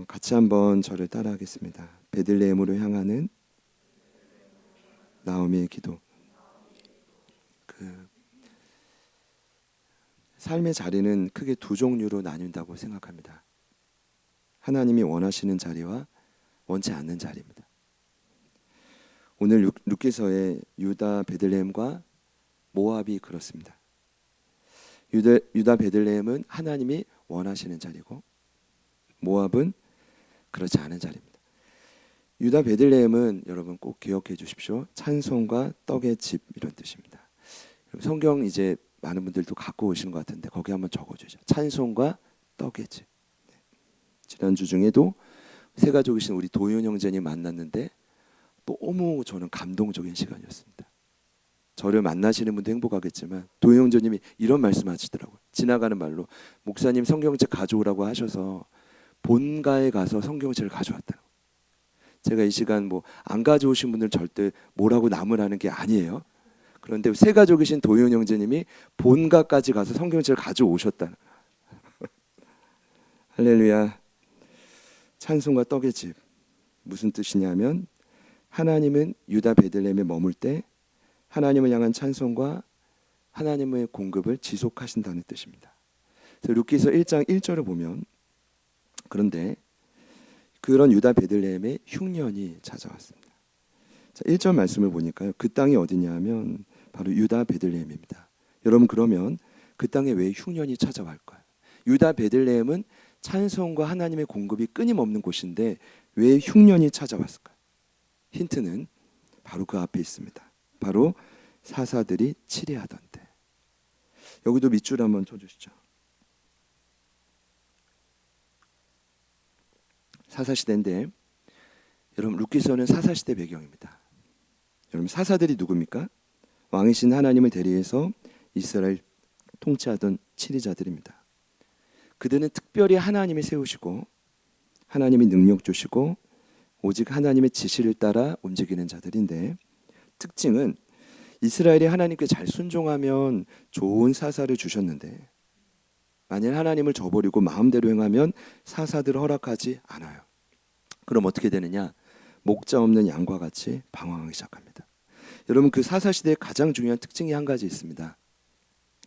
같이 한번 저를 따라하겠습니다. 베들레헴으로 향하는 나오미의 기도. 삶의 자리는 크게 두 종류로 나뉜다고 생각합니다. 하나님이 원하시는 자리와 원치 않는 자리입니다. 오늘 룻기서의 유다 베들레헴과 모압이 그렇습니다. 유다 베들레헴은 하나님이 원하시는 자리고 모압은 그렇지 않은 자리입니다. 유다 베들레헴은 여러분 꼭 기억해 주십시오. 찬송과 떡의 집 이런 뜻입니다. 성경 이제 많은 분들도 갖고 오시는 것 같은데 거기 한번 적어주죠. 찬송과 떡의 집. 지난주 중에도 세 가족이신 우리 도윤 형제님 만났는데 너무 저는 감동적인 시간이었습니다. 저를 만나시는 분도 행복하겠지만 도윤 형제님이 이런 말씀하시더라고요. 지나가는 말로 목사님 성경책 가져오라고 하셔서 본가에 가서 성경책을 가져왔다고. 제가 이 시간 안 가져오신 분들 절대 뭐라고 남으라는 게 아니에요. 그런데 세 가족이신 도윤 형제님이 본가까지 가서 성경책을 가져오셨다. 할렐루야. 찬송과 떡의 집 무슨 뜻이냐면 하나님은 유다 베들레헴에 머물 때 하나님을 향한 찬송과 하나님의 공급을 지속하신다는 뜻입니다. 룻기서 1장 1절을 보면 그런데 그런 유다 베들레헴에 흉년이 찾아왔습니다. 자, 1절 말씀을 보니까요. 그 땅이 어디냐 하면 바로 유다 베들레헴입니다. 여러분 그러면 그 땅에 왜 흉년이 찾아갈까요? 유다 베들레헴은 찬송과 하나님의 공급이 끊임없는 곳인데 왜 흉년이 찾아왔을까요? 힌트는 바로 그 앞에 있습니다. 바로 사사들이 치리하던 때. 여기도 밑줄 한번 쳐주시죠. 사사시대인데 여러분 룻기서는 사사시대 배경입니다. 여러분 사사들이 누굽니까? 왕이신 하나님을 대리해서 이스라엘 통치하던 치리자들입니다. 그들은 특별히 하나님이 세우시고 하나님이 능력 주시고 오직 하나님의 지시를 따라 움직이는 자들인데 특징은 이스라엘이 하나님께 잘 순종하면 좋은 사사를 주셨는데 만일 하나님을 저버리고 마음대로 행하면 사사들을 허락하지 않아요. 그럼 어떻게 되느냐? 목자 없는 양과 같이 방황하기 시작합니다. 여러분 그 사사시대의 가장 중요한 특징이 한 가지 있습니다.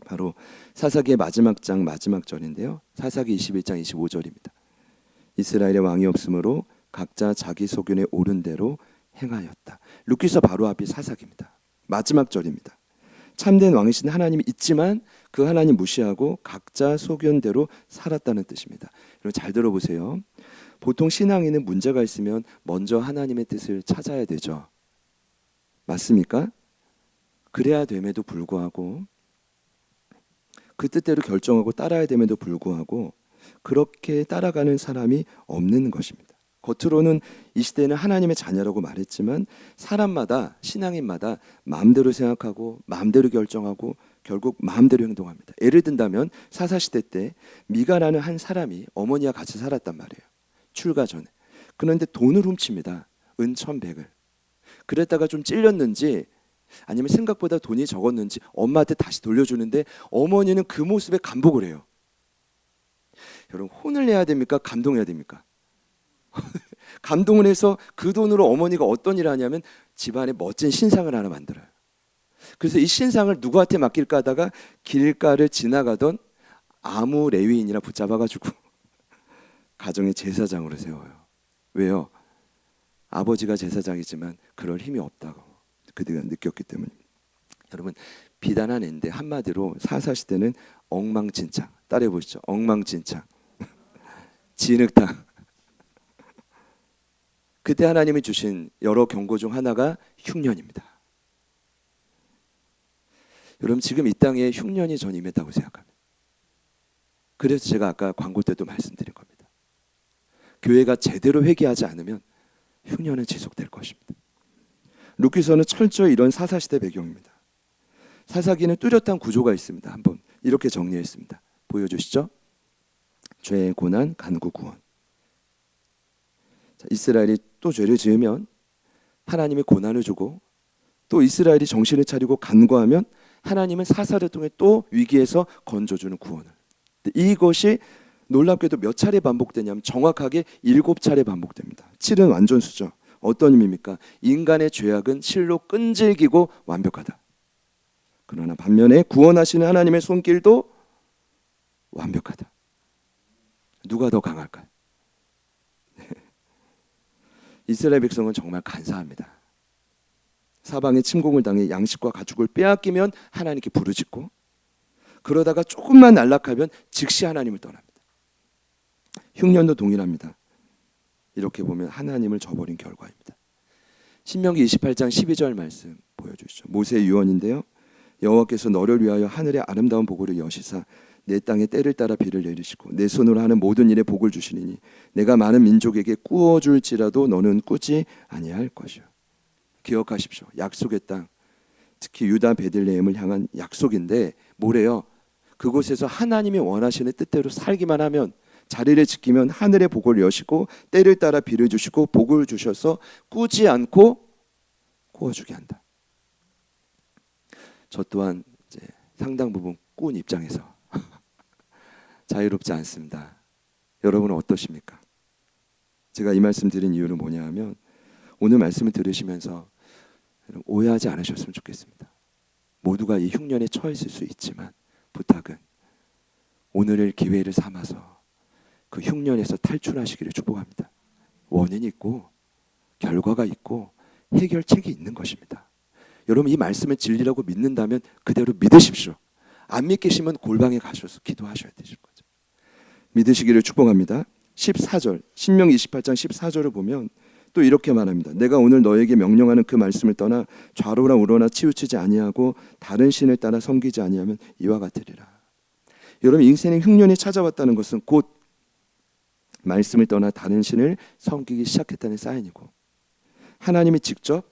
바로 사사기의 마지막 장 마지막 절인데요. 사사기 21장 25절입니다. 이스라엘의 왕이 없으므로 각자 자기 소견에 옳은 대로 행하였다. 룻기서 바로 앞이 사사기입니다. 마지막 절입니다. 참된 왕이신 하나님이 있지만 그 하나님 무시하고 각자 소견대로 살았다는 뜻입니다. 여러분 잘 들어보세요. 보통 신앙인은 문제가 있으면 먼저 하나님의 뜻을 찾아야 되죠. 맞습니까? 그래야 됨에도 불구하고 그 뜻대로 결정하고 따라야 됨에도 불구하고 그렇게 따라가는 사람이 없는 것입니다. 겉으로는 이 시대는 하나님의 자녀라고 말했지만 사람마다 신앙인마다 마음대로 생각하고 마음대로 결정하고 결국 마음대로 행동합니다. 예를 든다면 사사시대 때 미가라는 한 사람이 어머니와 같이 살았단 말이에요. 출가 전에. 그런데 돈을 훔칩니다. 은 1,100을. 그랬다가 좀 찔렸는지 아니면 생각보다 돈이 적었는지 엄마한테 다시 돌려주는데 어머니는 그 모습에 감복을 해요. 여러분 혼을 내야 됩니까? 감동해야 됩니까? 감동을 해서 그 돈으로 어머니가 어떤 일을 하냐면 집안에 멋진 신상을 하나 만들어요. 그래서 이 신상을 누구한테 맡길까 하다가 길가를 지나가던 아무 레위인이나 붙잡아가지고 가정의 제사장으로 세워요. 왜요? 아버지가 제사장이지만 그럴 힘이 없다고 그들은 느꼈기 때문입니다. 여러분 비단한 애인데 한마디로 사사시대는 엉망진창. 따라해 보시죠. 엉망진창. 진흙탕. 그때 하나님이 주신 여러 경고 중 하나가 흉년입니다. 여러분 지금 이 땅에 흉년이 전 임했다고 생각합니다. 그래서 제가 아까 광고 때도 말씀드린 겁니다. 교회가 제대로 회개하지 않으면 흉년은 지속될 것입니다. 룻기서는 철저히 이런 사사시대 배경입니다. 사사기는 뚜렷한 구조가 있습니다. 한번 이렇게 정리했습니다. 보여주시죠. 죄, 고난, 간구, 구원. 자, 이스라엘이 또 죄를 지으면 하나님이 고난을 주고 또 이스라엘이 정신을 차리고 간구하면 하나님은 사사를 통해 또 위기에서 건져주는 구원을. 이것이 놀랍게도 몇 차례 반복되냐면 정확하게 7차례 반복됩니다. 7은 완전수죠. 어떤 의미입니까? 인간의 죄악은 실로 끈질기고 완벽하다. 그러나 반면에 구원하시는 하나님의 손길도 완벽하다. 누가 더 강할까요? 이스라엘 백성은 정말 간사합니다. 사방에 침공을 당해 양식과 가축을 빼앗기면 하나님께 부르짖고, 그러다가 조금만 안락하면 즉시 하나님을 떠납니다. 흉년도 동일합니다. 이렇게 보면 하나님을 저버린 결과입니다. 신명기 28장 12절 말씀 보여주시죠. 모세의 유언인데요. 여호와께서 너를 위하여 하늘의 아름다운 복을 여시사 내 땅에 때를 따라 비를 내리시고 내 손으로 하는 모든 일에 복을 주시리니 내가 많은 민족에게 꾸어줄지라도 너는 꾸지 아니할 것이요. 기억하십시오. 약속의 땅, 특히 유다 베들레헴을 향한 약속인데 뭐래요? 그곳에서 하나님이 원하시는 뜻대로 살기만 하면, 자리를 지키면 하늘의 복을 여시고 때를 따라 비를 주시고 복을 주셔서 꾸지 않고 꾸어주게 한다. 저 또한 이제 상당 부분 꾼 입장에서 자유롭지 않습니다. 여러분은 어떠십니까? 제가 이 말씀 드린 이유는 뭐냐 하면, 오늘 말씀을 들으시면서 오해하지 않으셨으면 좋겠습니다. 모두가 이 흉년에 처했을 수 있지만 부탁은 오늘을 기회를 삼아서 그 흉년에서 탈출하시기를 축복합니다. 원인이 있고 결과가 있고 해결책이 있는 것입니다. 여러분, 이 말씀을 진리라고 믿는다면 그대로 믿으십시오. 안 믿기시면 골방에 가셔서 기도하셔야 되실 거죠. 믿으시기를 축복합니다. 14절, 신명기 28장 14절을 보면 또 이렇게 말합니다. 내가 오늘 너에게 명령하는 그 말씀을 떠나 좌로나 우로나 치우치지 아니하고 다른 신을 따라 섬기지 아니하면 이와 같으리라. 여러분, 인생에 흉년이 찾아왔다는 것은 곧 말씀을 떠나 다른 신을 섬기기 시작했다는 사인이고, 하나님이 직접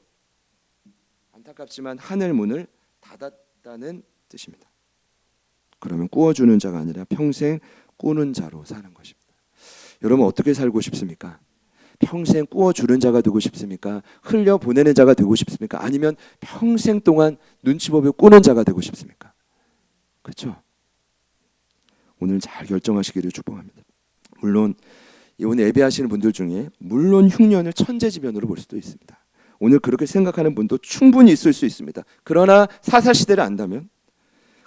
안타깝지만 하늘 문을 닫았다는 뜻입니다. 그러면 꾸어주는 자가 아니라 평생 꾸는 자로 사는 것입니다. 여러분, 어떻게 살고 싶습니까? 평생 꾸어주는 자가 되고 싶습니까? 흘려보내는 자가 되고 싶습니까? 아니면 평생 동안 눈치 보며 꾸는 자가 되고 싶습니까? 그렇죠? 오늘 잘 결정하시기를 축복합니다. 물론 오늘 예배하시는 분들 중에 물론 흉년을 천재지변으로 볼 수도 있습니다. 오늘 그렇게 생각하는 분도 충분히 있을 수 있습니다. 그러나 사사시대를 안다면,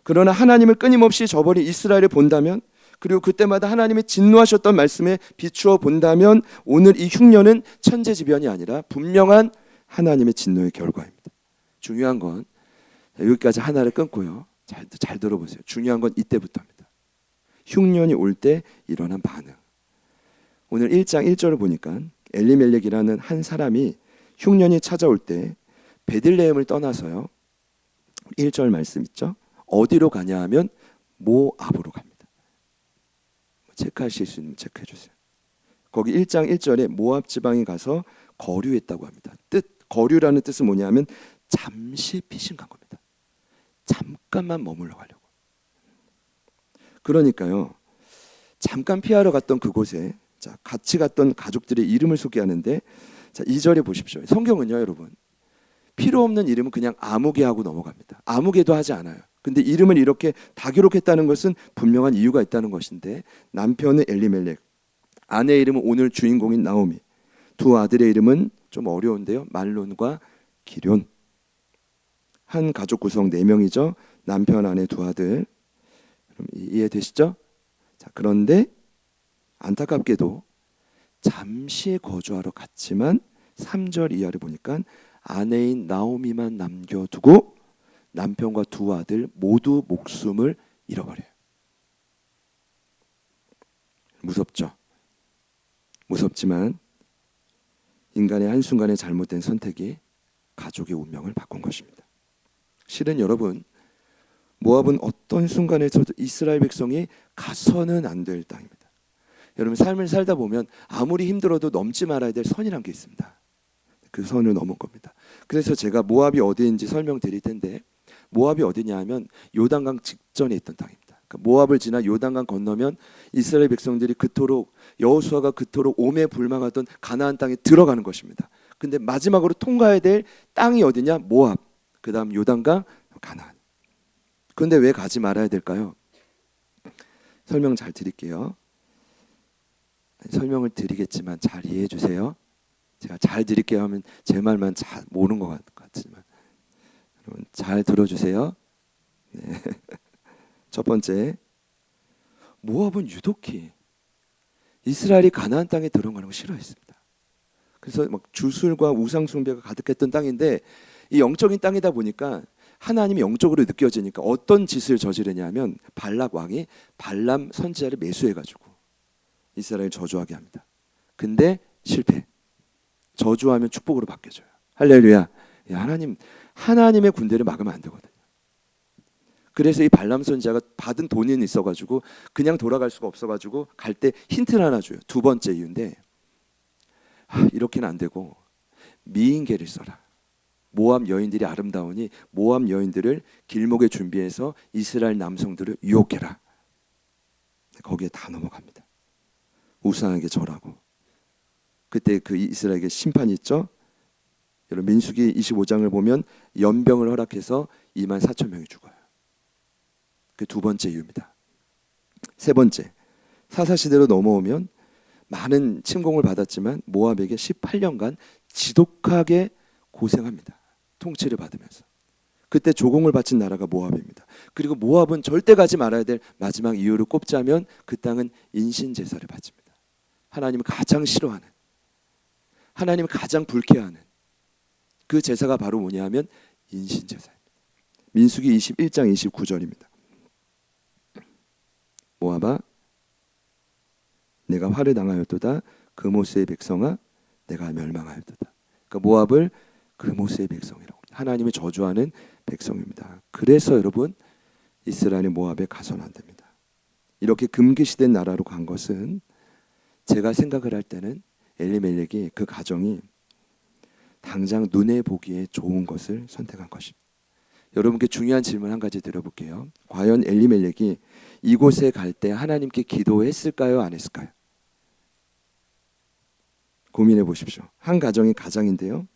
그러나 하나님을 끊임없이 저버린 이스라엘을 본다면, 그리고 그때마다 하나님이 진노하셨던 말씀에 비추어 본다면 오늘 이 흉년은 천재지변이 아니라 분명한 하나님의 진노의 결과입니다. 중요한 건 여기까지 하나를 끊고요. 잘 들어보세요. 중요한 건 이때부터입니다. 흉년이 올 때 일어난 반응. 오늘 1장 1절을 보니까 엘리멜렉이라는 한 사람이 흉년이 찾아올 때 베들레헴을 떠나서요. 1절 말씀 있죠? 어디로 가냐 하면 모압으로 갑니다. 체크하실 수 있으면 체크해 주세요. 거기 1장 1절에 모압 지방에 가서 거류했다고 합니다. 거류라는 뜻은 뭐냐면 잠시 피신 간 겁니다. 잠깐만 머물러 가려고. 그러니까요, 잠깐 피하러 갔던 그곳에 같이 갔던 가족들의 이름을 소개하는데, 2절에 보십시오. 성경은요, 여러분, 필요 없는 이름은 그냥 아무개 하고 넘어갑니다. 아무개도 하지 않아요. 근데 이름을 이렇게 다 기록했다는 것은 분명한 이유가 있다는 것인데, 남편은 엘리멜렉, 아내의 이름은 오늘 주인공인 나오미, 두 아들의 이름은 좀 어려운데요, 말론과 기럨. 한 가족 구성 4명이죠. 남편, 아내, 두 아들. 이해되시죠? 자, 그런데 안타깝게도 잠시 거주하러 갔지만 3절 이하를 보니까 아내인 나오미만 남겨두고 남편과 두 아들 모두 목숨을 잃어버려요. 무섭죠? 무섭지만 인간의 한순간의 잘못된 선택이 가족의 운명을 바꾼 것입니다. 실은 여러분, 모압은 어떤 순간에서도 이스라엘 백성이 가서는 안 될 땅입니다. 여러분, 삶을 살다 보면 아무리 힘들어도 넘지 말아야 될 선이란 게 있습니다. 그 선을 넘은 겁니다. 그래서 제가 모압이 어디인지 설명드릴 텐데, 모압이 어디냐 하면 요단강 직전에 있던 땅입니다. 그러니까 모압을 지나 요단강 건너면 이스라엘 백성들이 그토록, 여호수아가 그토록 오매불망하던 가나안 땅에 들어가는 것입니다. 근데 마지막으로 통과해야 될 땅이 어디냐? 모압, 그 다음 요단강, 가나안. 그런데 왜 가지 말아야 될까요? 설명 잘 드릴게요. 설명을 드리겠지만 잘 이해해 주세요. 제가 잘 드릴게요 하면 제 말만 잘 모르는 것 같지만 여러분 잘 들어주세요. 네. 첫 번째, 모압은 유독히 이스라엘이 가나안 땅에 들어가는 걸 싫어했습니다. 그래서 막 주술과 우상 숭배가 가득했던 땅인데 이 영적인 땅이다 보니까 하나님이 영적으로 느껴지니까 어떤 짓을 저지르냐면 발락 왕이 발람 선지자를 매수해가지고 이스라엘 저주하게 합니다. 근데 실패. 저주하면 축복으로 바뀌어져요. 할렐루야. 하나님의 군대를 막으면 안 되거든요. 그래서 이 발람 선지자가 받은 돈이 있어가지고 그냥 돌아갈 수가 없어가지고 갈 때 힌트를 하나 줘요. 두 번째 이유인데 이렇게는 안 되고 미인계를 써라. 모압 여인들이 아름다우니 모압 여인들을 길목에 준비해서 이스라엘 남성들을 유혹해라. 거기에 다 넘어갑니다. 우상에게 절하고. 그때 그 이스라엘에게 심판이 있죠. 여러분 민수기 25장을 보면 연병을 허락해서 24,000명이 죽어요. 그 두 번째 이유입니다. 세 번째, 사사시대로 넘어오면 많은 침공을 받았지만 모압에게 18년간 지독하게 고생합니다. 통치를 받으면서. 그때 조공을 바친 나라가 모압입니다. 그리고 모압은 절대 가지 말아야 될 마지막 이유를 꼽자면 그 땅은 인신제사를 바칩니다. 하나님을 가장 싫어하는, 하나님을 가장 불쾌하는 그 제사가 바로 뭐냐 하면 인신제사입니다. 민수기 21장 29절입니다. 모압아 내가 화를 당하였도다. 그모스의 백성아 내가 멸망하였도다. 그러니까 모압을 그모스의 백성이라고 합니다. 하나님이 저주하는 백성입니다. 그래서 여러분 이스라엘이 모압에 가서는 안 됩니다. 이렇게 금기시된 나라로 간 것은 제가 생각을 할 때는 엘리멜렉이 그 가정이 당장 눈에 보기에 좋은 것을 선택한 것입니다. 여러분께 중요한 질문 한 가지 드려볼게요. 과연 엘리멜렉이 이곳에 갈 때 하나님께 기도했을까요? 안 했을까요? 고민해 보십시오. 한 가정이 가장인데요.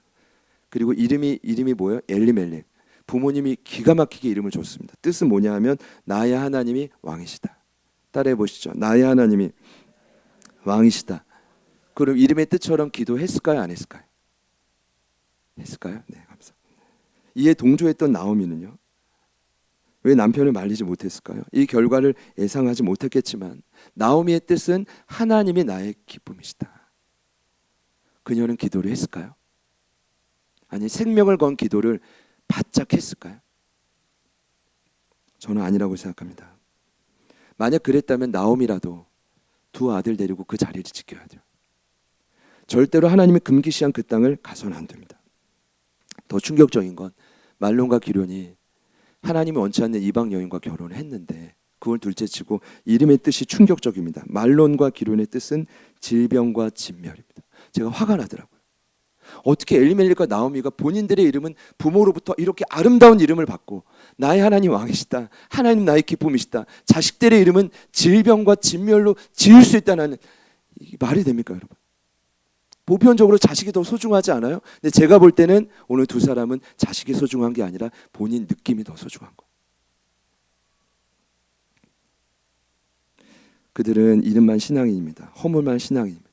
그리고 이름이 뭐예요? 엘리멜렉. 부모님이 기가 막히게 이름을 줬습니다. 뜻은 뭐냐 하면 나의 하나님이 왕이시다. 따라해 보시죠. 나의 하나님이 왕이시다. 그럼 이름의 뜻처럼 기도했을까요? 안 했을까요? 했을까요? 네, 감사합니다. 이에 동조했던 나오미는요. 왜 남편을 말리지 못했을까요? 이 결과를 예상하지 못했겠지만 나오미의 뜻은 하나님이 나의 기쁨이시다. 그녀는 기도를 했을까요? 아니 생명을 건 기도를 바짝 했을까요? 저는 아니라고 생각합니다. 만약 그랬다면 나오미라도 두 아들 데리고 그 자리를 지켜야 돼요. 절대로 하나님이 금기시한 그 땅을 가서는 안 됩니다. 더 충격적인 건 말론과 기련이 하나님이 원치 않는 이방 여인과 결혼을 했는데 그걸 둘째치고 이름의 뜻이 충격적입니다. 말론과 기련의 뜻은 질병과 진멸입니다. 제가 화가 나더라고요. 어떻게 엘리멜렉과 나오미가 본인들의 이름은 부모로부터 이렇게 아름다운 이름을 받고 나의 하나님 왕이시다, 하나님 나의 기쁨이시다, 자식들의 이름은 질병과 진멸로 지을 수 있다는 이게 말이 됩니까 여러분? 보편적으로 자식이 더 소중하지 않아요? 근데 제가 볼 때는 오늘 두 사람은 자식이 소중한 게 아니라 본인 느낌이 더 소중한 거예요. 그들은 이름만 신앙인입니다. 허물만 신앙인입니다.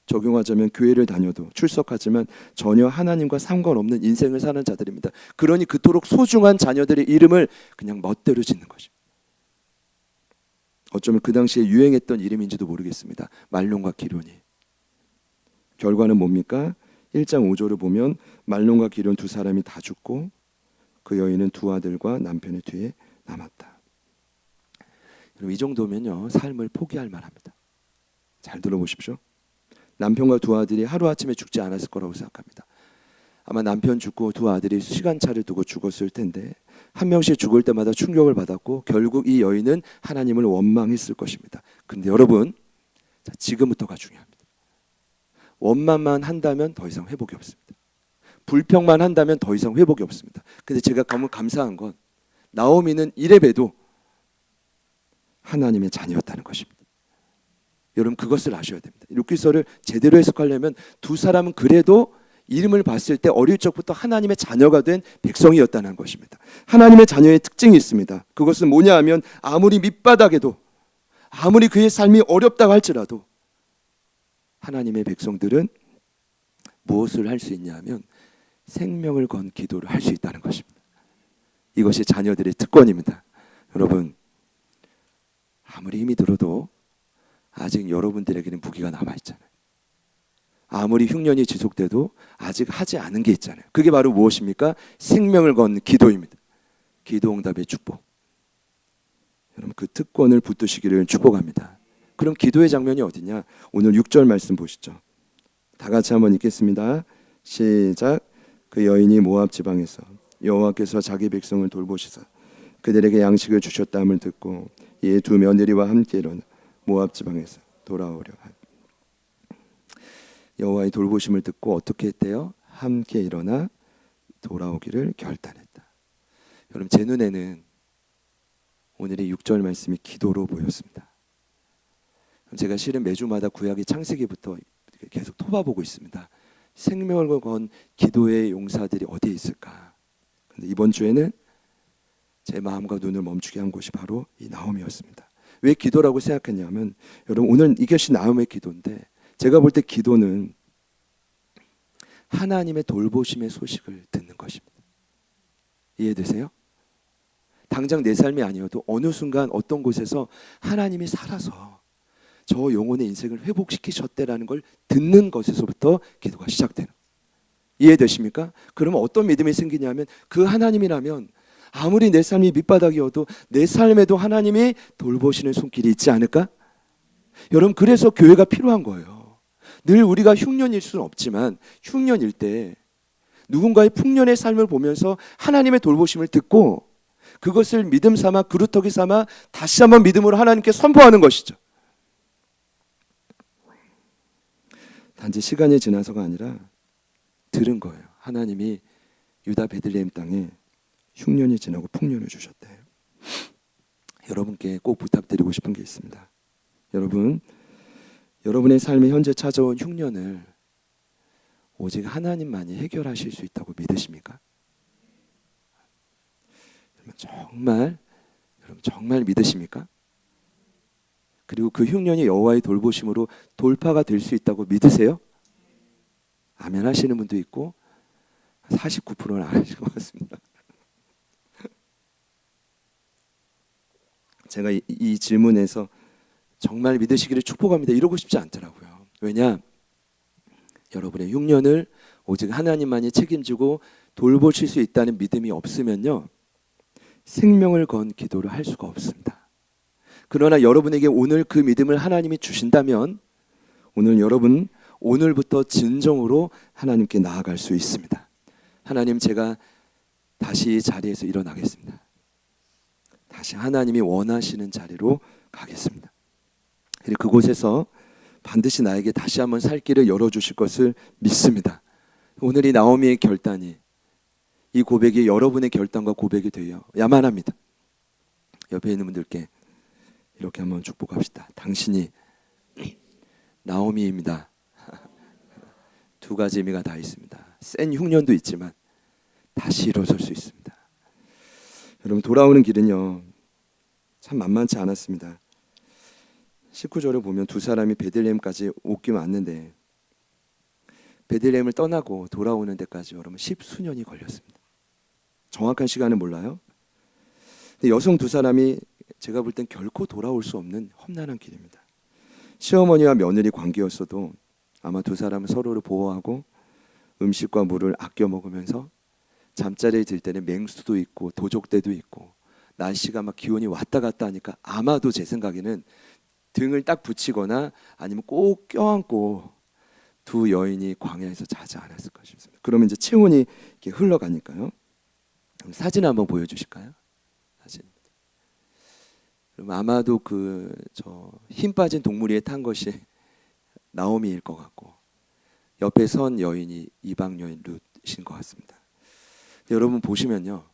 적용하자면 교회를 다녀도 출석하지만 전혀 하나님과 상관없는 인생을 사는 자들입니다. 그러니 그토록 소중한 자녀들의 이름을 그냥 멋대로 짓는 것입니다. 어쩌면 그 당시에 유행했던 이름인지도 모르겠습니다. 말론과 기론이. 결과는 뭡니까? 1장 5절을 보면 말론과 기론 두 사람이 다 죽고 그 여인은 두 아들과 남편의 뒤에 남았다. 여러분 이 정도면요 삶을 포기할 만합니다. 잘 들어보십시오. 남편과 두 아들이 하루아침에 죽지 않았을 거라고 생각합니다. 아마 남편 죽고 두 아들이 시간차를 두고 죽었을 텐데 한 명씩 죽을 때마다 충격을 받았고 결국 이 여인은 하나님을 원망했을 것입니다. 근데 여러분 지금부터가 중요합니다. 원망만 한다면 더 이상 회복이 없습니다. 불평만 한다면 더 이상 회복이 없습니다. 근데 제가 너무 감사한 건 나오미는 이래봬도 하나님의 자녀였다는 것입니다. 여러분 그것을 아셔야 됩니다. 룻기서를 제대로 해석하려면 두 사람은 그래도 이름을 봤을 때 어릴 적부터 하나님의 자녀가 된 백성이었다는 것입니다. 하나님의 자녀의 특징이 있습니다. 그것은 뭐냐 하면 아무리 밑바닥에도 아무리 그의 삶이 어렵다고 할지라도 하나님의 백성들은 무엇을 할 수 있냐 하면 생명을 건 기도를 할 수 있다는 것입니다. 이것이 자녀들의 특권입니다. 여러분, 아무리 힘이 들어도 아직 여러분들에게는 무기가 남아있잖아요. 아무리 흉년이 지속돼도 아직 하지 않은 게 있잖아요. 그게 바로 무엇입니까? 생명을 건 기도입니다. 기도 응답의 축복. 여러분, 그 특권을 붙드시기를 축복합니다. 그럼 기도의 장면이 어디냐? 오늘 6절 말씀 보시죠. 다 같이 한번 읽겠습니다. 시작. 그 여인이 모압 지방에서 여호와께서 자기 백성을 돌보시사 그들에게 양식을 주셨다함을 듣고 이에 두 며느리와 함께 일어나 모압 지방에서 돌아오려 하여 여호와의 돌보심을 듣고 어떻게 했대요? 함께 일어나 돌아오기를 결단했다. 여러분, 제 눈에는 오늘의 6절 말씀이 기도로 보였습니다. 제가 실은 매주마다 구약의 창세기부터 계속 토바보고 있습니다. 생명을 건 기도의 용사들이 어디에 있을까? 근데 이번 주에는 제 마음과 눈을 멈추게 한 곳이 바로 이 나오미였습니다. 왜 기도라고 생각했냐면, 여러분, 오늘 이것이 나오미의 기도인데, 제가 볼 때 기도는 하나님의 돌보심의 소식을 듣는 것입니다. 이해되세요? 당장 내 삶이 아니어도 어느 순간 어떤 곳에서 하나님이 살아서 저 영혼의 인생을 회복시키셨대라는 걸 듣는 것에서부터 기도가 시작되는. 이해되십니까? 그러면 어떤 믿음이 생기냐면, 그 하나님이라면 아무리 내 삶이 밑바닥이어도 내 삶에도 하나님이 돌보시는 손길이 있지 않을까? 여러분, 그래서 교회가 필요한 거예요. 늘 우리가 흉년일 수는 없지만 흉년일 때 누군가의 풍년의 삶을 보면서 하나님의 돌보심을 듣고 그것을 믿음 삼아 그루터기 삼아 다시 한번 믿음으로 하나님께 선포하는 것이죠. 단지 시간이 지나서가 아니라 들은 거예요. 하나님이 유다 베들레헴 땅에 흉년이 지나고 풍년을 주셨대. 여러분께 꼭 부탁드리고 싶은 게 있습니다. 여러분, 여러분의 삶에 현재 찾아온 흉년을 오직 하나님만이 해결하실 수 있다고 믿으십니까? 여러분, 정말 믿으십니까? 그리고 그 흉년이 여호와의 돌보심으로 돌파가 될 수 있다고 믿으세요? 아멘 하시는 분도 있고 49%는 안 하실 것 같습니다. 제가 이 질문에서 정말 믿으시기를 축복합니다 이러고 싶지 않더라고요. 왜냐? 여러분의 흉년을 오직 하나님만이 책임지고 돌보실 수 있다는 믿음이 없으면요, 생명을 건 기도를 할 수가 없습니다. 그러나 여러분에게 오늘 그 믿음을 하나님이 주신다면 오늘 여러분, 오늘부터 진정으로 하나님께 나아갈 수 있습니다. 하나님, 제가 다시 이 자리에서 일어나겠습니다. 다시 하나님이 원하시는 자리로 가겠습니다. 그리고 그곳에서 반드시 나에게 다시 한번 살 길을 열어주실 것을 믿습니다. 오늘 이 나오미의 결단이, 이 고백이 여러분의 결단과 고백이 되어야만 합니다. 옆에 있는 분들께 이렇게 한번 축복합시다. 당신이 나오미입니다. 두 가지 의미가 다 있습니다. 센 흉년도 있지만 다시 일어설 수 있습니다. 여러분, 돌아오는 길은요 참 만만치 않았습니다. 19절을 보면 두 사람이 베들레헴까지 오기만 왔는데 베들레헴을 떠나고 돌아오는 데까지 여러분 10수년이 걸렸습니다. 정확한 시간은 몰라요. 근데 여성 두 사람이 제가 볼 땐 결코 돌아올 수 없는 험난한 길입니다. 시어머니와 며느리 관계였어도 아마 두 사람은 서로를 보호하고 음식과 물을 아껴 먹으면서 잠자리에 들 때는 맹수도 있고 도적대도 있고 날씨가 막 기온이 왔다 갔다 하니까 아마도 제 생각에는 등을 딱 붙이거나 아니면 꼭 껴안고 두 여인이 광야에서 자지 않았을까 싶습니다. 그러면 이제 체온이 이렇게 흘러가니까요. 사진 한번 보여주실까요? 사진. 그럼 아마도 그 힘 빠진 동물 위에 탄 것이 나오미일 것 같고 옆에 선 여인이 이방 여인 룻인 것 같습니다. 여러분 보시면요,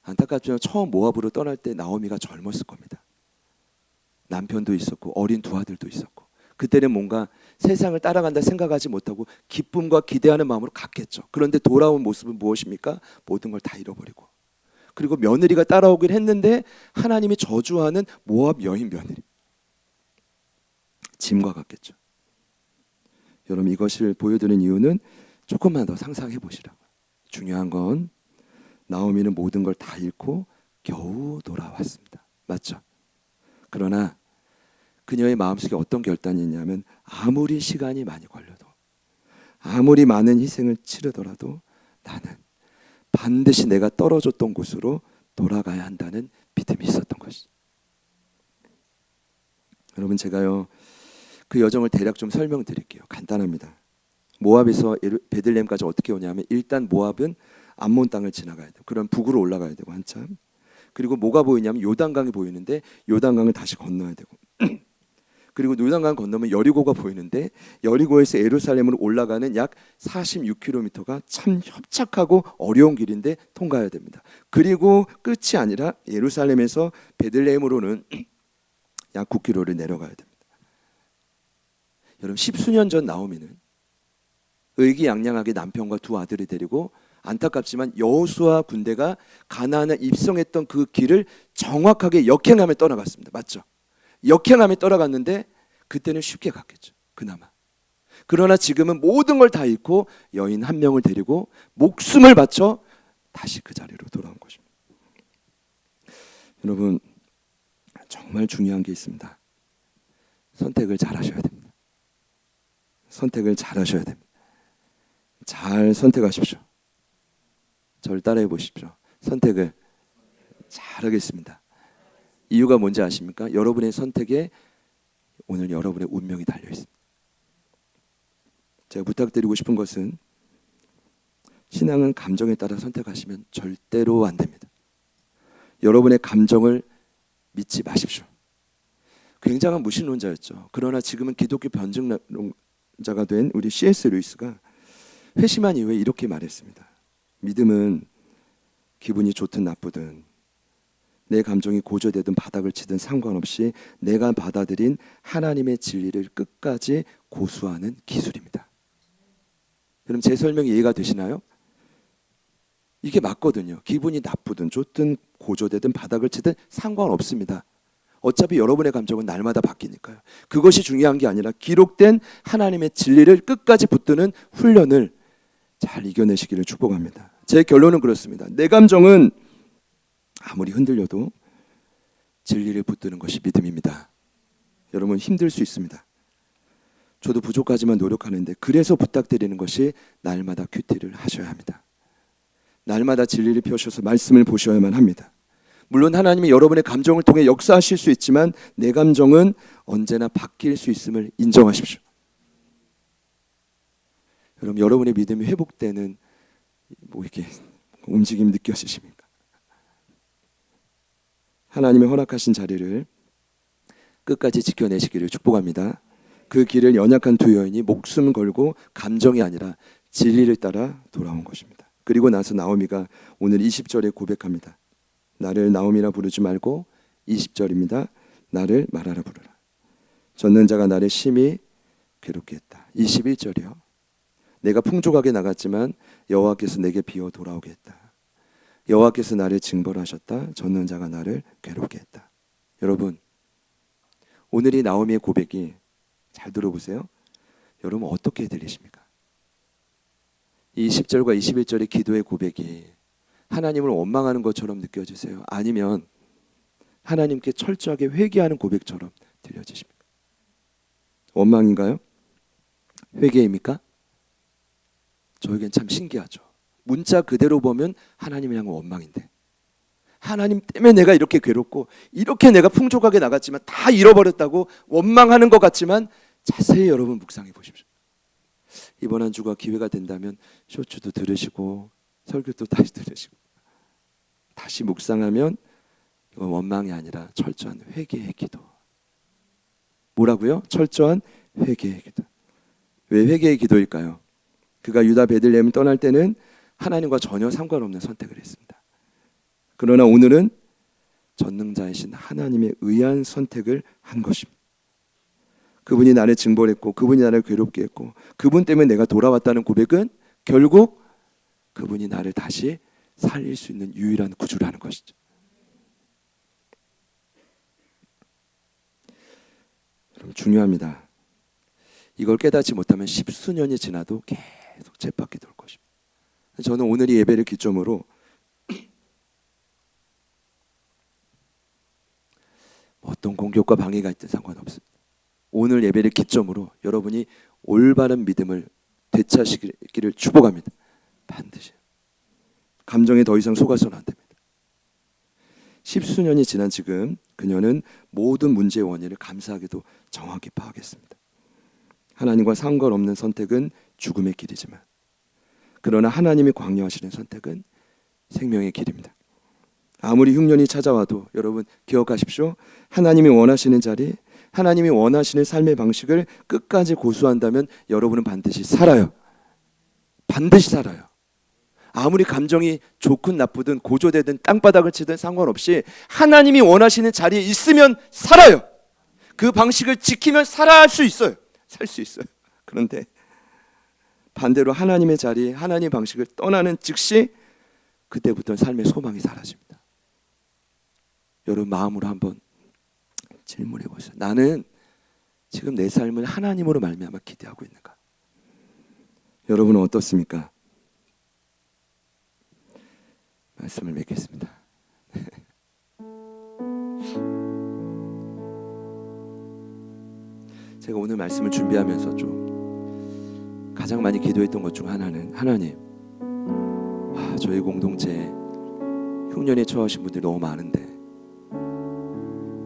안타깝지만 처음 모압으로 떠날 때 나오미가 젊었을 겁니다. 남편도 있었고 어린 두 아들도 있었고 그때는 뭔가 세상을 따라간다 생각하지 못하고 기쁨과 기대하는 마음으로 갔겠죠. 그런데 돌아온 모습은 무엇입니까? 모든 걸 다 잃어버리고, 그리고 며느리가 따라오긴 했는데 하나님이 저주하는 모압 여인 며느리, 짐과 같겠죠. 여러분 이것을 보여드리는 이유는 조금만 더 상상해 보시라고. 중요한 건 나오미는 모든 걸 다 잃고 겨우 돌아왔습니다. 맞죠? 그러나 그녀의 마음속에 어떤 결단이 있냐면 아무리 시간이 많이 걸려도 아무리 많은 희생을 치르더라도 나는 반드시 내가 떨어졌던 곳으로 돌아가야 한다는 믿음이 있었던 것이죠. 여러분 제가요 그 여정을 대략 좀 설명드릴게요. 간단합니다. 모압에서 베들레헴까지 어떻게 오냐면 일단 모압은 암몬 땅을 지나가야 돼요. 그럼 북으로 올라가야 되고 한참. 그리고 뭐가 보이냐면 요단강이 보이는데 요단강을 다시 건너야 되고 그리고 요단강 건너면 여리고가 보이는데 여리고에서 예루살렘으로 올라가는 약 46km가 참 협착하고 어려운 길인데 통과해야 됩니다. 그리고 끝이 아니라 예루살렘에서 베들레헴으로는 약 9km를 내려가야 됩니다. 여러분 10수년 전 나오미는 의기양양하게 남편과 두 아들을 데리고 안타깝지만 여호수아 군대가 가나안에 입성했던 그 길을 정확하게 역행하며 떠나갔습니다. 맞죠? 역행하며 떠나갔는데 그때는 쉽게 갔겠죠. 그나마. 그러나 지금은 모든 걸 다 잃고 여인 한 명을 데리고 목숨을 바쳐 다시 그 자리로 돌아온 것입니다. 여러분 정말 중요한 게 있습니다. 선택을 잘 하셔야 됩니다. 선택을 잘 하셔야 됩니다. 잘 선택하십시오. 저를 따라해 보십시오. 선택을 잘 하겠습니다. 이유가 뭔지 아십니까? 여러분의 선택에 오늘 여러분의 운명이 달려 있습니다. 제가 부탁드리고 싶은 것은 신앙은 감정에 따라 선택하시면 절대로 안 됩니다. 여러분의 감정을 믿지 마십시오. 굉장한 무신론자였죠. 그러나 지금은 기독교 변증론자가 된 우리 C.S. 루이스가 회심한 이후에 이렇게 말했습니다. 믿음은 기분이 좋든 나쁘든 내 감정이 고조되든 바닥을 치든 상관없이 내가 받아들인 하나님의 진리를 끝까지 고수하는 기술입니다. 그럼 제 설명이 이해가 되시나요? 이게 맞거든요. 기분이 나쁘든 좋든 고조되든 바닥을 치든 상관없습니다. 어차피 여러분의 감정은 날마다 바뀌니까요. 그것이 중요한 게 아니라 기록된 하나님의 진리를 끝까지 붙드는 훈련을 잘 이겨내시기를 축복합니다. 제 결론은 그렇습니다. 내 감정은 아무리 흔들려도 진리를 붙드는 것이 믿음입니다. 여러분 힘들 수 있습니다. 저도 부족하지만 노력하는데 그래서 부탁드리는 것이 날마다 큐티를 하셔야 합니다. 날마다 진리를 펴셔서 말씀을 보셔야만 합니다. 물론 하나님이 여러분의 감정을 통해 역사하실 수 있지만 내 감정은 언제나 바뀔 수 있음을 인정하십시오. 여러분 여러분의 믿음이 회복되는 이렇게 움직임이 느껴지십니까? 하나님의 허락하신 자리를 끝까지 지켜내시기를 축복합니다. 그 길을 연약한 두 여인이 목숨 걸고 감정이 아니라 진리를 따라 돌아온 것입니다. 그리고 나서 나오미가 오늘 20절에 고백합니다. 나를 나오미라 부르지 말고 20절입니다. 나를 마라라 부르라. 젖는 자가 나를 심히 괴롭게 했다. 21절이요. 내가 풍족하게 나갔지만 여호와께서 내게 비어 돌아오게 했다. 여호와께서 나를 징벌하셨다. 젖는 자가 나를 괴롭게 했다. 여러분 오늘 이 나오미의 고백이 잘 들어보세요. 여러분 어떻게 들리십니까? 이 20절과 21절의 기도의 고백이 하나님을 원망하는 것처럼 느껴지세요? 아니면 하나님께 철저하게 회개하는 고백처럼 들려지십니까? 원망인가요? 회개입니까? 저에겐 참 신기하죠. 문자 그대로 보면 하나님을 향한 원망인데 하나님 때문에 내가 이렇게 괴롭고 이렇게 내가 풍족하게 나갔지만 다 잃어버렸다고 원망하는 것 같지만 자세히 여러분 묵상해 보십시오. 이번 한 주가 기회가 된다면 쇼츠도 들으시고 설교도 다시 들으시고 다시 묵상하면 이건 원망이 아니라 철저한 회개의 기도. 뭐라고요? 철저한 회개의 기도. 왜 회개의 기도일까요? 그가 유다 베들레헴을 떠날 때는 하나님과 전혀 상관없는 선택을 했습니다. 그러나 오늘은 전능자이신 하나님의 의한 선택을 한 것입니다. 그분이 나를 징벌했고 그분이 나를 괴롭게 했고 그분 때문에 내가 돌아왔다는 고백은 결국 그분이 나를 다시 살릴 수 있는 유일한 구주라는 것이죠. 여러분 중요합니다. 이걸 깨닫지 못하면 십수년이 지나도 계속 쳇바퀴 돌 것입니다. 저는 오늘 이 예배를 기점으로 어떤 공격과 방해가 있든 상관없습니다. 오늘 예배를 기점으로 여러분이 올바른 믿음을 되찾으시기를 축복합니다. 반드시. 감정에 더 이상 속아서는 안 됩니다. 십수년이 지난 지금 그녀는 모든 문제의 원인을 감사하게도 정확히 파악했습니다. 하나님과 상관없는 선택은 죽음의 길이지만, 그러나 하나님이 광야하시는 선택은 생명의 길입니다. 아무리 흉년이 찾아와도 여러분 기억하십시오. 하나님이 원하시는 자리, 하나님이 원하시는 삶의 방식을 끝까지 고수한다면 여러분은 반드시 살아요. 반드시 살아요. 아무리 감정이 좋든 나쁘든 고조되든 땅바닥을 치든 상관없이 하나님이 원하시는 자리에 있으면 살아요. 그 방식을 지키면 살아갈 수 있어요. 살 수 있어요. 그런데 반대로 하나님의 자리, 하나님의 방식을 떠나는 즉시 그때부터는 삶의 소망이 사라집니다. 여러분 마음으로 한번 질문해 보세요. 나는 지금 내 삶을 하나님으로 말미암아 기대하고 있는가? 여러분은 어떻습니까? 말씀을 맺겠습니다. 제가 오늘 말씀을 준비하면서 좀 가장 많이 기도했던 것 중 하나는, 하나님, 저희 공동체에 흉년에 처하신 분들이 너무 많은데,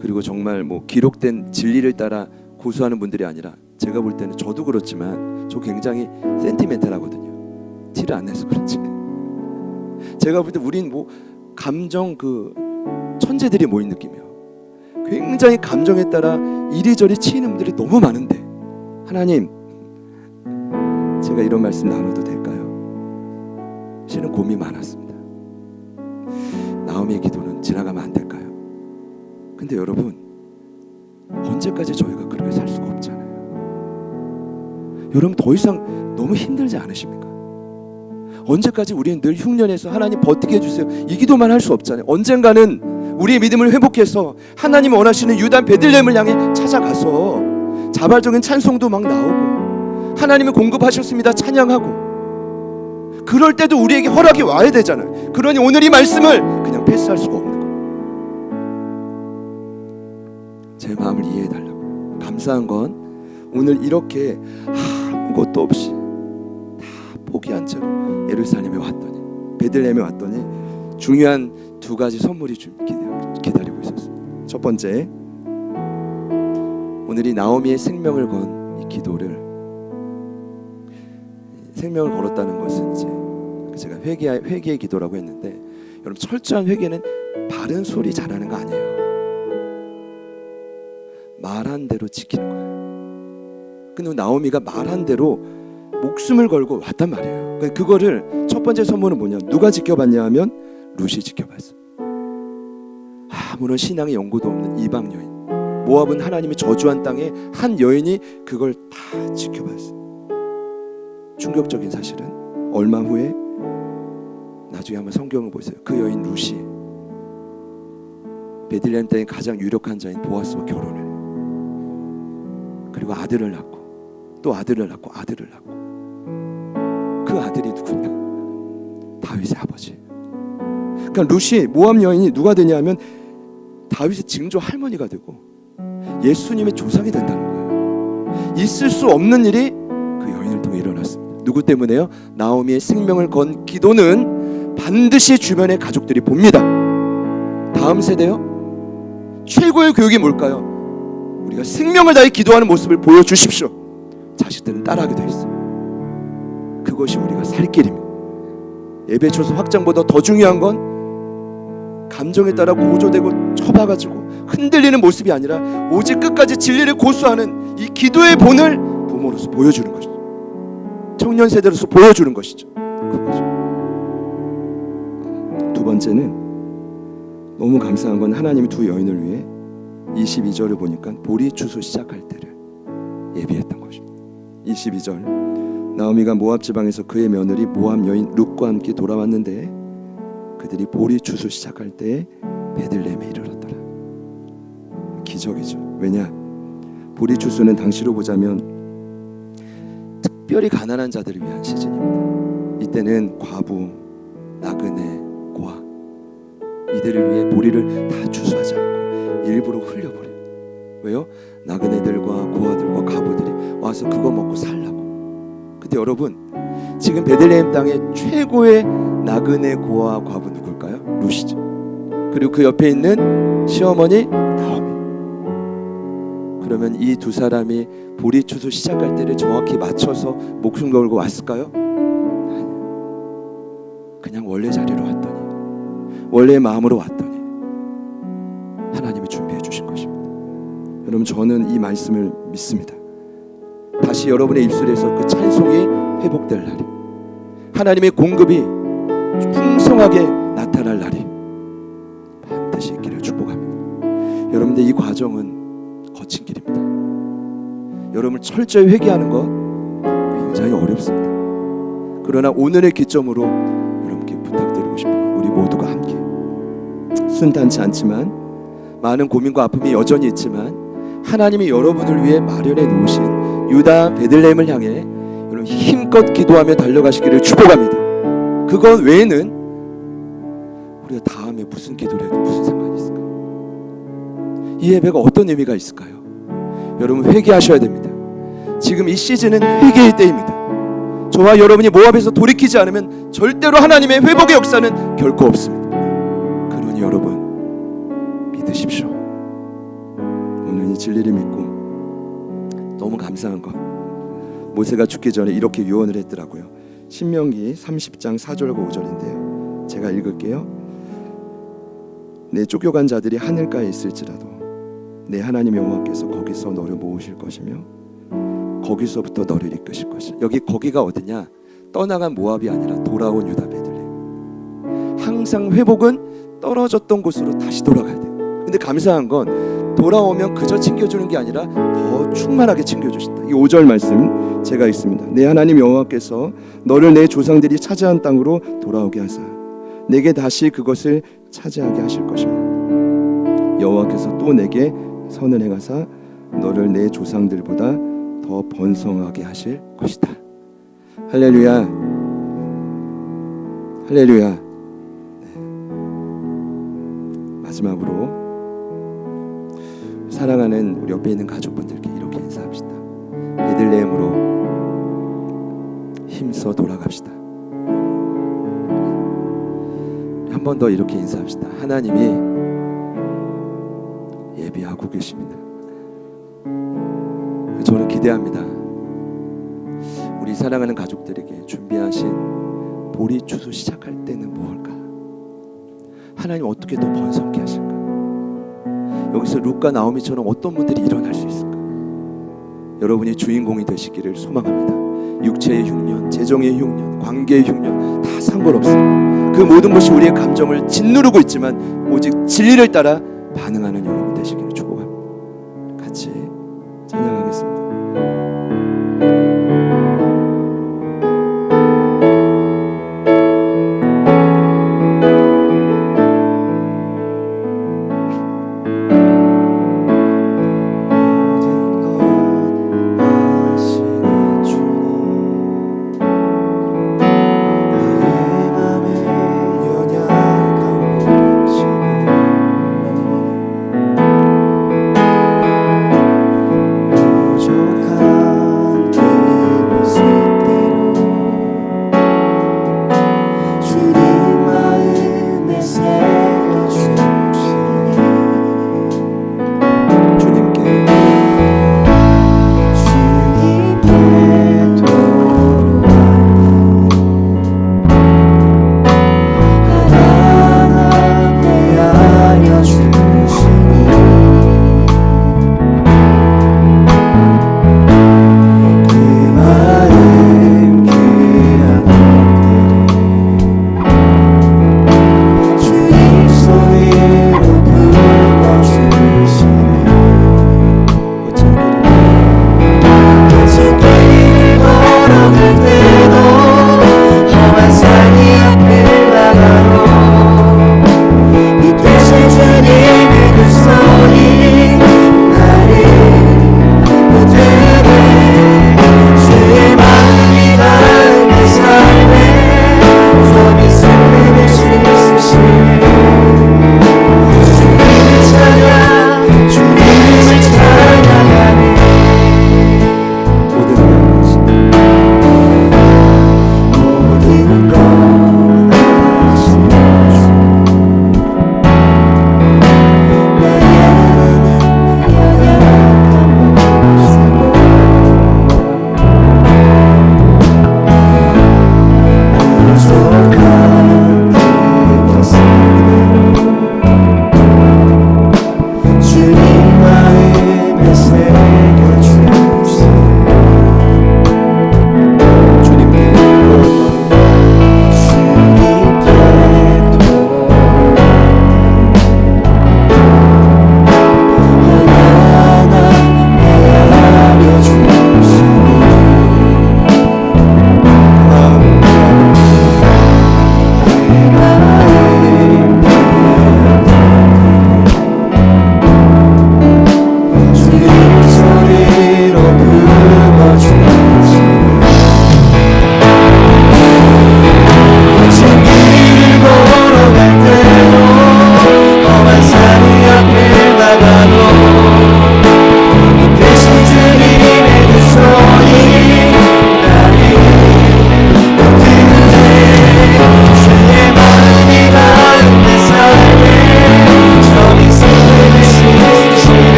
그리고 정말 뭐 기록된 진리를 따라 고수하는 분들이 아니라, 제가 볼 때는 저도 그렇지만 저 굉장히 센티멘탈하거든요. 티를 안 내서 그렇지. 제가 볼 때 우린 뭐 감정 천재들이 모인 느낌이에요. 굉장히 감정에 따라 이리저리 치이는 분들이 너무 많은데, 하나님, 제가 이런 말씀 나눠도 될까요? 실은 고민이 많았습니다. 나오미의 기도는 지나가면 안 될까요? 근데 여러분, 언제까지 저희가 그렇게 살 수가 없잖아요. 여러분 더 이상 너무 힘들지 않으십니까? 언제까지 우리는 늘 흉년에서 하나님 버티게 해주세요, 이 기도만 할 수 없잖아요. 언젠가는 우리의 믿음을 회복해서 하나님이 원하시는 유단 베들레헴을 향해 찾아가서 자발적인 찬송도 막 나오고 하나님이 공급하셨습니다 찬양하고, 그럴 때도 우리에게 허락이 와야 되잖아요. 그러니 오늘 이 말씀을 그냥 패스할 수가 없는 거예요. 제 마음을 이해해달라고. 감사한 건 오늘 이렇게 아무것도 없이 다 포기한 채로 예루살렘에 왔더니, 베들레헴에 왔더니 중요한 두 가지 선물이 기다리고 있었습니다. 첫 번째, 오늘 이 나오미의 생명을 건 이 기도를, 생명을 걸었다는 것은 이제 제가 회개의 기도라고 했는데, 여러분 철저한 회개는 바른 소리 잘하는 거 아니에요. 말한 대로 지키는 거예요. 근데 나오미가 말한 대로 목숨을 걸고 왔단 말이에요. 그거를 첫 번째 선물은 뭐냐, 누가 지켜봤냐 하면 룻이 지켜봤어. 아무런 신앙의 연고도 없는 이방 여인, 모압은 하나님이 저주한 땅에 한 여인이 그걸 다 지켜봤어. 충격적인 사실은 얼마 후에, 나중에 한번 성경을 보세요. 그 여인 룻이 베들레헴 땅의 가장 유력한 자인 보아스와 결혼을 해. 그리고 아들을 낳고 또 아들을 낳고 아들을 낳고, 그 아들이 누구냐? 다윗의 아버지. 그러니까 룻이, 모압 여인이 누가 되냐면 다윗의 증조 할머니가 되고 예수님의 조상이 된다는 거예요. 있을 수 없는 일이 그 여인을 통해 일어났습니다. 누구 때문에요? 나오미의 생명을 건 기도는 반드시 주변의 가족들이 봅니다. 다음 세대요? 최고의 교육이 뭘까요? 우리가 생명을 다해 기도하는 모습을 보여주십시오. 자식들은 따라하게 돼 있어. 그것이 우리가 살 길입니다. 예배 초소 확장보다 더 중요한 건 감정에 따라 고조되고 쳐봐가지고 흔들리는 모습이 아니라 오직 끝까지 진리를 고수하는 이 기도의 본을 부모로서 보여주는 것이죠. 청년 세대로서 보여주는 것이죠. 그거죠. 두 번째는, 너무 감사한 건 하나님이 두 여인을 위해 22절을 보니까 보리 추수 시작할 때를 예비했던 것입니다. 22절, 나오미가 모압 지방에서 그의 며느리 모압 여인 룻과 함께 돌아왔는데 그들이 보리 추수 시작할 때에 베들레헴에 이르렀더라. 기적이죠. 왜냐? 보리 추수는 당시로 보자면 특별히 가난한 자들을 위한 시즌입니다. 이때는 과부, 나그네, 고아 이들을 위해 보리를 다 추수하지 않고 일부러 흘려버려요. 왜요? 나그네들과 고아들과 과부들이 와서 그거 먹고 살라고. 근데 여러분, 지금 베들레헴 땅의 최고의 나그네, 고아, 과부 누굴까요? 룻이죠. 그리고 그 옆에 있는 시어머니 나오미. 그러면 이 두 사람이 보리 추수 시작할 때를 정확히 맞춰서 목숨 걸고 왔을까요? 그냥 원래 자리로 왔더니, 원래의 마음으로 왔더니 하나님이 준비해 주신 것입니다. 여러분, 저는 이 말씀을 믿습니다. 다시 여러분의 입술에서 그 찬송이 회복될 날이, 하나님의 공급이 풍성하게 나타날 날이 반드시 있기를 축복합니다. 여러분들, 이 과정은 거친 길입니다. 여러분을 철저히 회개하는 것 굉장히 어렵습니다. 그러나 오늘의 기점으로 여러분께 부탁드리고 싶어요. 우리 모두가 함께, 순탄치 않지만 많은 고민과 아픔이 여전히 있지만 하나님이 여러분을 위해 마련해 놓으신 유다 베들레헴을 향해 여러분 힘껏 기도하며 달려가시기를 축복합니다. 그것 외에는 우리가 다음에 무슨 기도를 해도 무슨 상관이 있을까요? 이 예배가 어떤 의미가 있을까요? 여러분, 회개하셔야 됩니다. 지금 이 시즌은 회개의 때입니다. 저와 여러분이 모압에서 돌이키지 않으면 절대로 하나님의 회복의 역사는 결코 없습니다. 그러니 여러분, 믿으십시오. 오늘 이 진리를 믿고, 너무 감사한 건 모세가 죽기 전에 이렇게 유언을 했더라고요. 신명기 30장 4절과 5절인데요. 제가 읽을게요. 내 쫓겨간 자들이 하늘가에 있을지라도 내 하나님 여호와께서 거기서 너를 모으실 것이며 거기서부터 너를 이끄실 것이다. 여기 거기가 어디냐? 떠나간 모압이 아니라 돌아온 유다 베들레헴. 항상 회복은 떨어졌던 곳으로 다시 돌아가야 돼요. 근데 감사한 건 돌아오면 그저 챙겨주는 게 아니라 더 충만하게 챙겨주신다. 이 5절 말씀 제가 읽습니다. 내 하나님 여호와께서 너를 내 조상들이 차지한 땅으로 돌아오게 하사 내게 다시 그것을 차지하게 하실 것이며 여호와께서 또 내게 선을 행하사 너를 내 조상들보다 더 번성하게 하실 것이다. 할렐루야, 할렐루야. 네. 마지막으로 사랑하는 우리 옆에 있는 가족분들께 이렇게 인사합시다. 베들레헴으로 힘써 돌아갑시다. 한 번 더 이렇게 인사합시다. 하나님이 예비하고 계십니다. 저는 기대합니다. 우리 사랑하는 가족들에게 준비하신 보리 추수 시작할 때는 무엇일까? 하나님 어떻게 더 번성케 하실까? 여기서 룻과 나오미처럼 어떤 분들이 일어날 수 있을까? 여러분이 주인공이 되시기를 소망합니다. 육체의 흉년, 재정의 흉년, 관계의 흉년 다 상관없습니다. 그 모든 것이 우리의 감정을 짓누르고 있지만 오직 진리를 따라 반응하는 여러분 되시기를 축복합니다. 같이 찬양하겠습니다.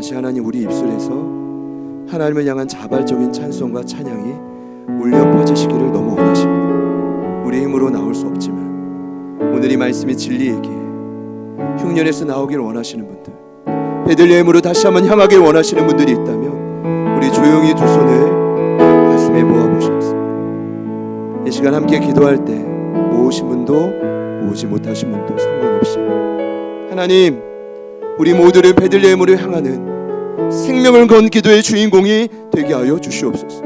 다시 하나님 우리 입술에서 하나님을 향한 자발적인 찬송과 찬양이 울려 퍼지시기를 너무 원하십니다. 우리 힘으로 나올 수 없지만 오늘 이 말씀이 진리이기에 흉년에서 나오길 원하시는 분들, 베들레헴으로 다시 한번 향하길 원하시는 분들이 있다면 우리 조용히 두 손을 가슴에 모아보시겠습니다. 이 시간 함께 기도할 때 모으신 분도 모으지 못하신 분도 상관없이 하나님, 우리 모두를 베들레헴으로 향하는 생명을 건 기도의 주인공이 되게 하여 주시옵소서.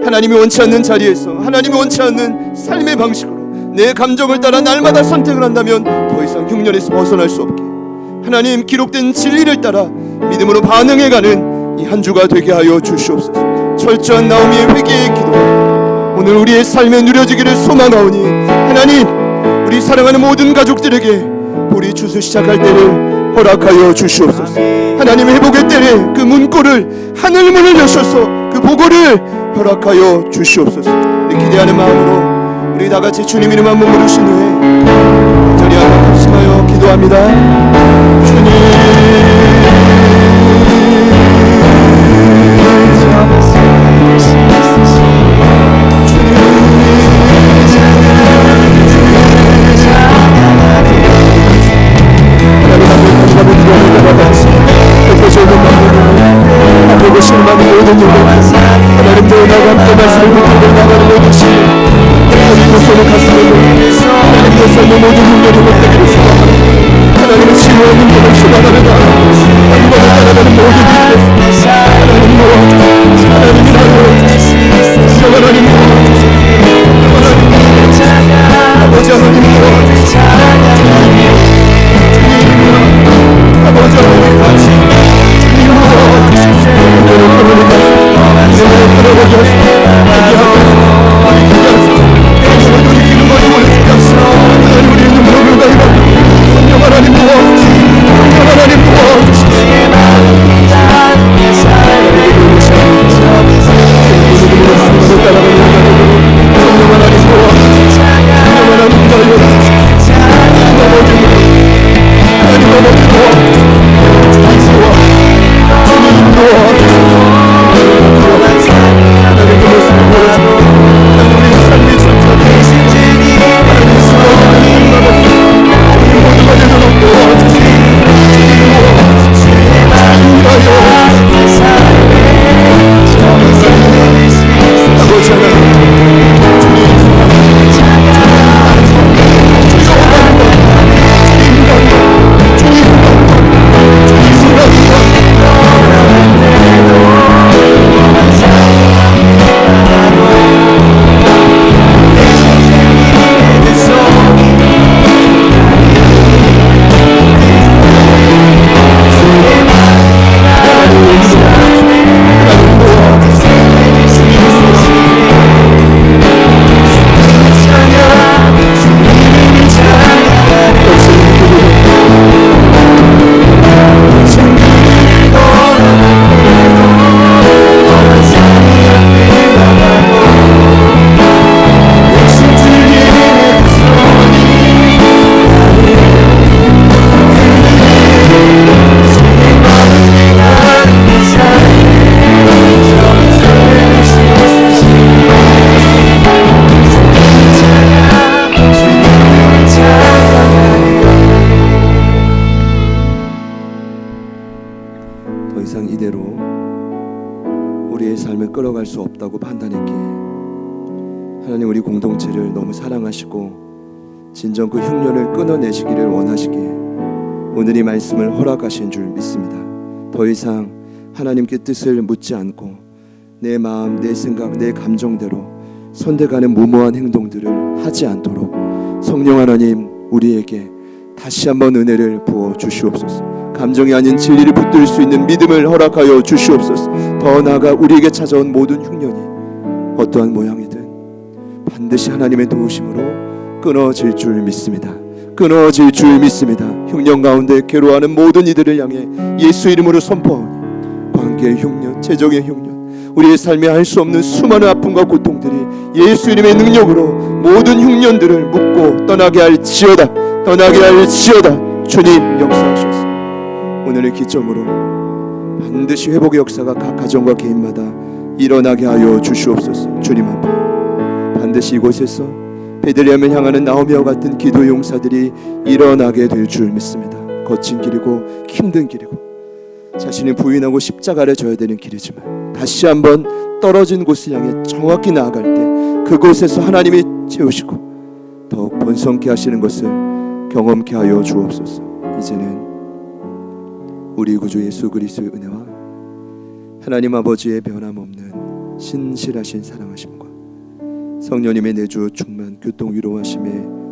하나님이 원치 않는 자리에서, 하나님이 원치 않는 삶의 방식으로 내 감정을 따라 날마다 선택을 한다면 더 이상 흉년에서 벗어날 수 없게 하나님 기록된 진리를 따라 믿음으로 반응해가는 이 한 주가 되게 하여 주시옵소서. 철저한 나오미의 회개의 기도 오늘 우리의 삶에 누려지기를 소망하오니 하나님, 우리 사랑하는 모든 가족들에게 볼이 주수 시작할 때를 허락하여 주시옵소서. 하나님, 회복의 때에 그 문고를 하늘문을 여셔서 그 보고를 허락하여 주시옵소서. 기대하는 마음으로 우리 다같이 주님 이름 한번 부르신 후에 자리 한번 합심하여 기도합니다. 주님, 보고 실망의 모든 일을 하나님 너희와 함께 말씀을 붙들고 나가는 모든 시 우리 그 손을 가슴에 놓고 하나님 내 삶의 모든 흉년을 못되기를 소망하며 하나님의 치유의 능력을 소망하며 하나님을 따라가는 모든 일들 하나님 모아주시옵소서. 하나님 모아주시옵소서. 아버지 하나님 모아주시옵소서. 아버지 하나님 모아주시옵소서. 끌어갈 수 없다고 판단했기에 하나님, 우리 공동체를 너무 사랑하시고 진정 그 흉년을 끊어내시기를 원하시기에 오늘 이 말씀을 허락하신 줄 믿습니다. 더 이상 하나님께 뜻을 묻지 않고 내 마음, 내 생각, 내 감정대로 선택하는 무모한 행동들을 하지 않도록 성령 하나님, 우리에게 다시 한번 은혜를 부어 주시옵소서. 감정이 아닌 진리를 붙들 수 있는 믿음을 허락하여 주시옵소서. 더 나아가 우리에게 찾아온 모든 흉년이 어떠한 모양이든 반드시 하나님의 도우심으로 끊어질 줄 믿습니다. 끊어질 줄 믿습니다. 흉년 가운데 괴로워하는 모든 이들을 향해 예수 이름으로 선포하오니 관계의 흉년, 재정의 흉년, 우리의 삶에 할 수 없는 수많은 아픔과 고통들이 예수 이름의 능력으로 모든 흉년들을 묶고 떠나게 할지어다. 떠나게 할지어다. 주님 역사하소서. 오늘을 기점으로 반드시 회복의 역사가 각 가정과 개인마다 일어나게 하여 주시옵소서. 주님 앞에 반드시 이곳에서 베들레헴을 향하는 나오미와 같은 기도 용사들이 일어나게 될 줄 믿습니다. 거친 길이고 힘든 길이고 자신이 부인하고 십자가를 져야 되는 길이지만 다시 한번 떨어진 곳을 향해 정확히 나아갈 때 그곳에서 하나님이 채우시고 더욱 번성케 하시는 것을 경험케 하여 주옵소서. 이제는 우리 구주 예수 그리스도의 은혜와 하나님 아버지의 변함없는 신실하신 사랑하심과 성령님의 내주 충만 교통 위로하심의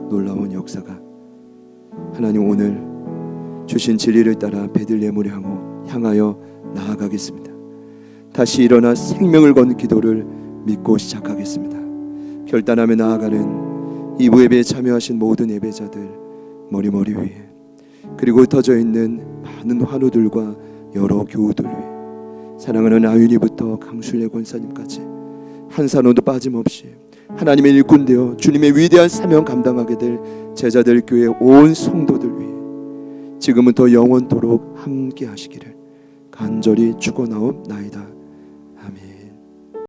놀라운 역사가 하나님 오늘 주신 진리를 따라 베들레헴을 향하여 나아가겠습니다. 다시 일어나 생명을 건 기도를 믿고 시작하겠습니다. 결단하며 나아가는 이부 예배에 참여하신 모든 예배자들 머리 위에 그리고 흩어져 있는 많은 환우들과 여러 교우들 위해 사랑하는 아윤이부터 강순례 권사님까지 한 산호도 빠짐없이 하나님의 일꾼 되어 주님의 위대한 사명 감당하게 될 제자들 교회 온 성도들 위해 지금부터 영원토록 함께 하시기를 간절히 축원하옵나이다.